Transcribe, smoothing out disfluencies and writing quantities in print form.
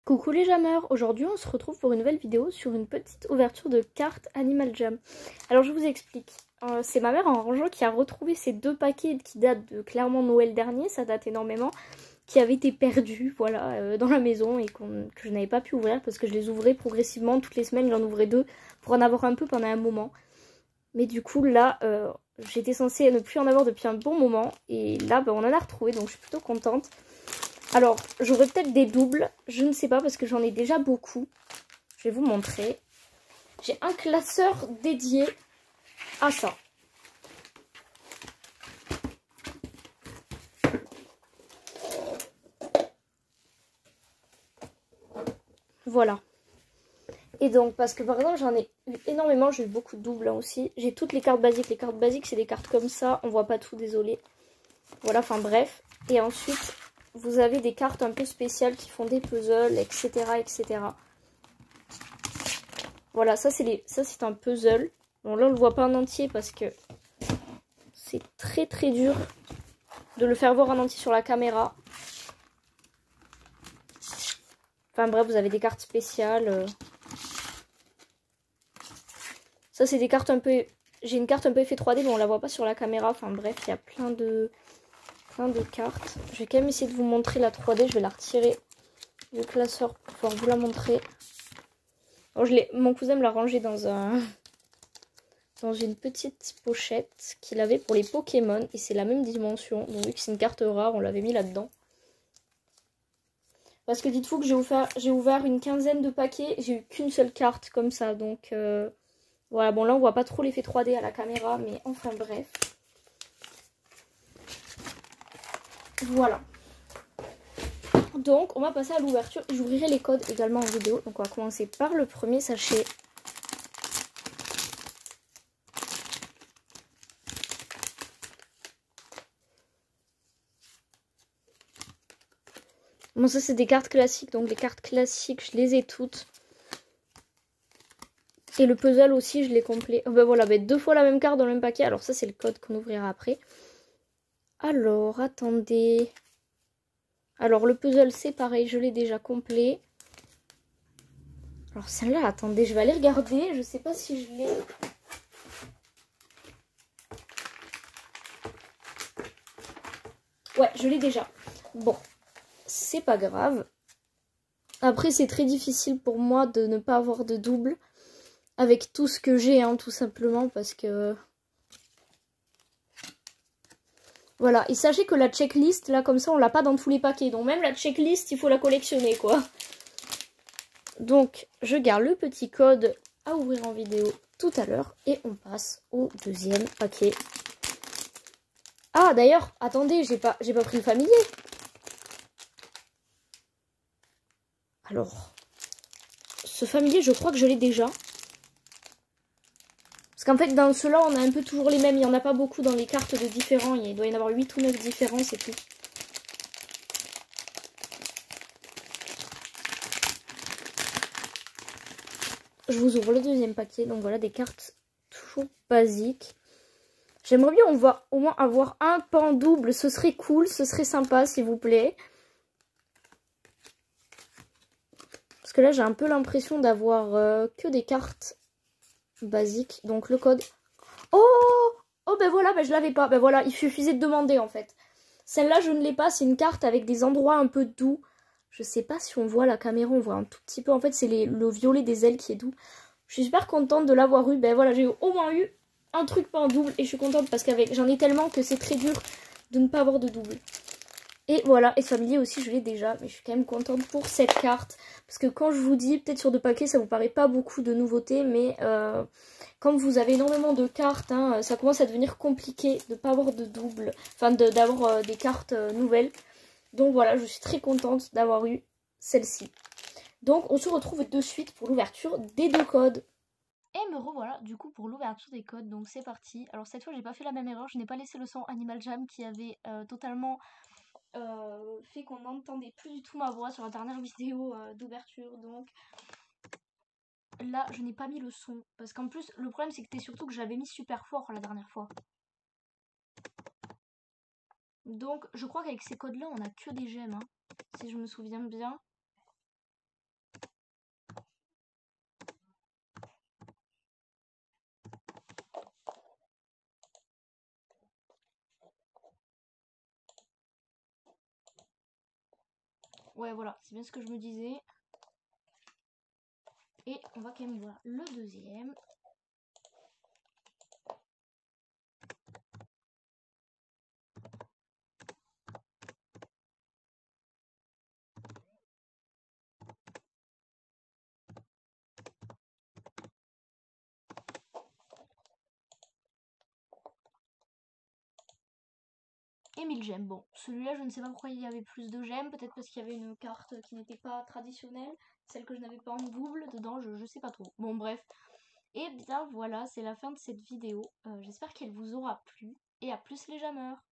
Coucou les jammeurs, aujourd'hui on se retrouve pour une nouvelle vidéo sur une petite ouverture de cartes Animal Jam. Alors je vous explique, c'est ma mère en rangeant qui a retrouvé ces deux paquets qui datent de clairement Noël dernier, ça date énormément, qui avaient été perdus voilà, dans la maison et que je n'avais pas pu ouvrir parce que je les ouvrais progressivement, toutes les semaines j'en ouvrais deux pour en avoir un peu pendant un moment. Mais du coup là, j'étais censée ne plus en avoir depuis un bon moment et là on en a retrouvé donc je suis plutôt contente. Alors, j'aurai peut-être des doubles, je ne sais pas parce que j'en ai déjà beaucoup. Je vais vous montrer. J'ai un classeur dédié à ça. Voilà. Et donc, parce que par exemple, j'en ai eu énormément, j'ai eu beaucoup de doubles hein, aussi. J'ai toutes les cartes basiques. Les cartes basiques, c'est des cartes comme ça. On voit pas tout, désolé. Voilà, enfin bref. Et ensuite, vous avez des cartes un peu spéciales qui font des puzzles, etc. etc. Voilà, ça c'est un puzzle. Bon là on le voit pas en entier parce que c'est très très dur de le faire voir en entier sur la caméra. Enfin bref, vous avez des cartes spéciales. Ça c'est des cartes un peu... J'ai une carte un peu effet 3D mais on la voit pas sur la caméra. Enfin bref, il y a plein de cartes. Je vais quand même essayer de vous montrer la 3D. Je vais la retirer du classeur pour pouvoir vous la montrer. Bon, mon cousin me l'a rangée dans une petite pochette qu'il avait pour les Pokémon. Et c'est la même dimension. Donc vu que c'est une carte rare, on l'avait mis là-dedans. Parce que dites-vous que j'ai ouvert une quinzaine de paquets. J'ai eu qu'une seule carte comme ça. Donc voilà, bon là on voit pas trop l'effet 3D à la caméra. Mais enfin bref. Voilà. Donc on va passer à l'ouverture. J'ouvrirai les codes également en vidéo. Donc on va commencer par le premier sachet. Bon ça c'est des cartes classiques, donc les cartes classiques je les ai toutes. Et le puzzle aussi je l'ai complet. Oh, ben voilà, ben deux fois la même carte dans le même paquet. Alors ça c'est le code qu'on ouvrira après. Alors attendez. Alors le puzzle c'est pareil, je l'ai déjà complet. Alors celle-là, attendez, je vais aller regarder. Je sais pas si je l'ai. Ouais, je l'ai déjà. Bon, c'est pas grave. Après c'est très difficile pour moi de ne pas avoir de double. Avec tout ce que j'ai, hein, tout simplement, parce que... Voilà, et sachez que la checklist, là, comme ça, on l'a pas dans tous les paquets. Donc même la checklist, il faut la collectionner, quoi. Donc, je garde le petit code à ouvrir en vidéo tout à l'heure. Et on passe au deuxième paquet. Ah, d'ailleurs, attendez, j'ai pas pris le familier. Alors, ce familier, je crois que je l'ai déjà. Parce qu'en fait, dans ceux-là, on a un peu toujours les mêmes. Il n'y en a pas beaucoup dans les cartes de différents. Il doit y en avoir 8 ou 9 différents, c'est tout. Je vous ouvre le deuxième paquet. Donc voilà, des cartes toujours basiques. J'aimerais bien au moins avoir un pan double. Ce serait cool, ce serait sympa, s'il vous plaît. Parce que là, j'ai un peu l'impression d'avoir que des cartes basiques. Donc le code... Oh ben voilà, ben je l'avais pas. Ben voilà, il suffisait de demander en fait. Celle-là, je ne l'ai pas. C'est une carte avec des endroits un peu doux. Je sais pas si on voit la caméra, on voit un tout petit peu. En fait, c'est le violet des ailes qui est doux. Je suis super contente de l'avoir eu. Ben voilà, j'ai au moins eu un truc pas en double. Et je suis contente parce qu'avec j'en ai tellement que c'est très dur de ne pas avoir de double. Et voilà, et familier aussi, je l'ai déjà. Mais je suis quand même contente pour cette carte. Parce que quand je vous dis, peut-être sur deux paquets, ça vous paraît pas beaucoup de nouveautés. Mais comme vous avez énormément de cartes, hein, ça commence à devenir compliqué de ne pas avoir de double. Enfin, d'avoir des cartes nouvelles. Donc voilà, je suis très contente d'avoir eu celle-ci. Donc on se retrouve de suite pour l'ouverture des deux codes. Et me revoilà du coup pour l'ouverture des codes, donc c'est parti. Alors cette fois j'ai pas fait la même erreur, je n'ai pas laissé le son Animal Jam qui avait totalement fait qu'on n'entendait plus du tout ma voix sur la dernière vidéo d'ouverture. Donc là je n'ai pas mis le son, parce qu'en plus le problème c'était surtout que j'avais mis super fort la dernière fois. Donc je crois qu'avec ces codes là on a que des gemmes, hein, si je me souviens bien. Ouais, voilà, c'est bien ce que je me disais. Et on va quand même voir le deuxième. Et 1000 gemmes. Bon, celui-là, je ne sais pas pourquoi il y avait plus de gemmes. Peut-être parce qu'il y avait une carte qui n'était pas traditionnelle. Celle que je n'avais pas en double dedans, je sais pas trop. Bon, bref. Et bien voilà, c'est la fin de cette vidéo. J'espère qu'elle vous aura plu. Et à plus les jammeurs!